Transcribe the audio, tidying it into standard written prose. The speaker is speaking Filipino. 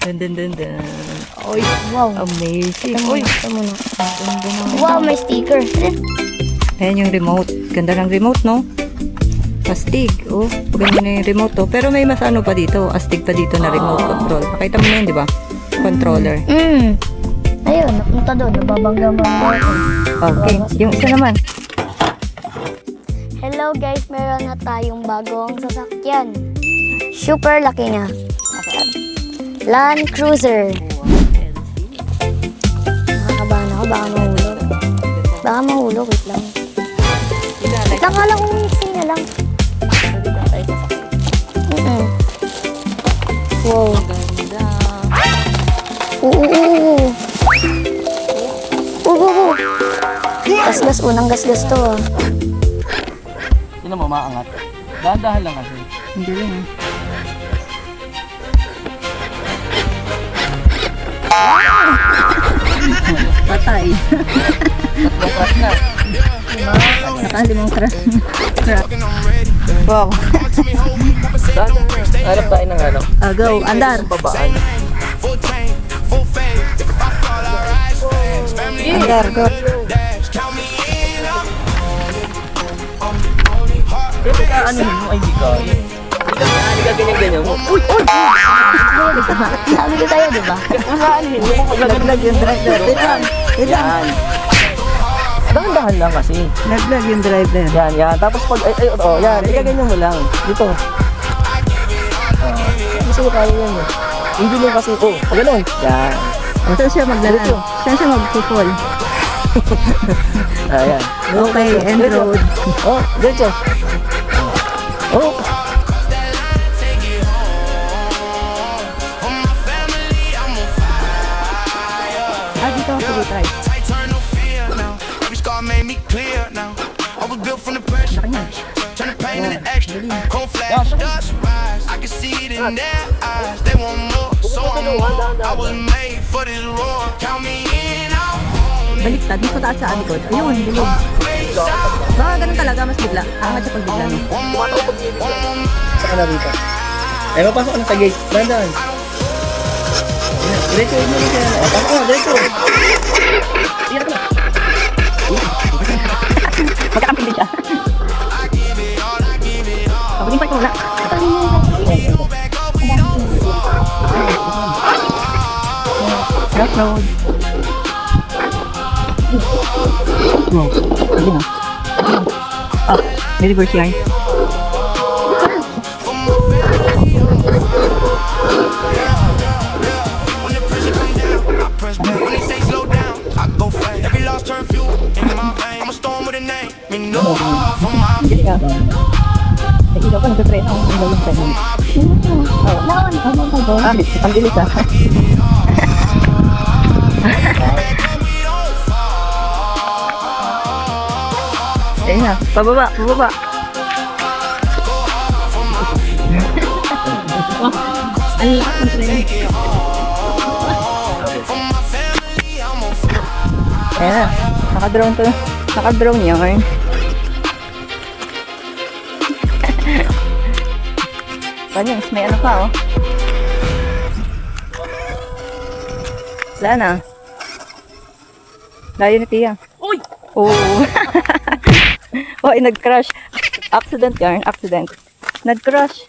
Dun. Oy, Wow. amazing. Ito Oy, muna. ganda na. Wow, may sticker. Ayan yung remote. Ganda ng remote, no? Astig. Oh, ganda na yung remote, oh. Pero may mas ano pa dito. Astig pa dito na remote control. Pakita mo na yun, di ba? Controller. Ayun, napunta doon. Nababangga-bangga ako. Okay. Yung isa naman. Hello guys, meron na tayong bagong sasakyan. Super laki niya. Land Cruiser. Nakakabahan ako, baka mahulog. Baka mahulog, wait lang. Wait lang, kala kong mixing niya lang. Wow. Ganda. Gas-gas, unang gas-gas to ah. Sino mo maangat? Dahan-dahan lang kasi. Hindi lang, eh. Patay. Tatlong crash na. Nakalimang crash. Wow. Dahan-dahan na. Hanap tayo ng ano. Go, andar. Babaan. Andar, go. Kasi ka ano mo ay di ka. Hindi ka ganyan-ganyan mo. Uy! Sabi ko tayo, di ba? Masaalhin mo kung Naglag yung driver. yan. Dahan-dahan lang kasi. Naglag yung driver. Yan. Tapos pag, yan. Ganyan mo lang. Dito. Kasi kaya yan eh. Hindi mo kasi, pag ganun. Yan. Saan siya maglalaan? Saan siya mag-fall? Ayan. Okay, end road. Diretso. Dito ako dito. Baliktad, dito taas sa alikod. Ayun, bilog. Baka ganun talaga, mas bigla. Angat siya pag bigla. No? Saka na dito. Ay, mapasok ka na sa gate. Dahan-dahan. Diretso, mo rin siya. Pasok ka, diretso. Iyan ka na. Magkakampili siya. Pagulin pa ito muna. Crossroad. Wow, hindi na. May reverse yan. Ikaw pa nagpe-preno. Ang gawin pa nun. Ang bilis ah. Ayun na, pababa. Ang lakas ng tren. Ayan na, naka-drone to. Naka-drone yun. Panyos, may ano pa oh. Sana. Layo ni Tia. Uy! Oh. Oh, nag-crash. Accident yan, accident. Nag-crash.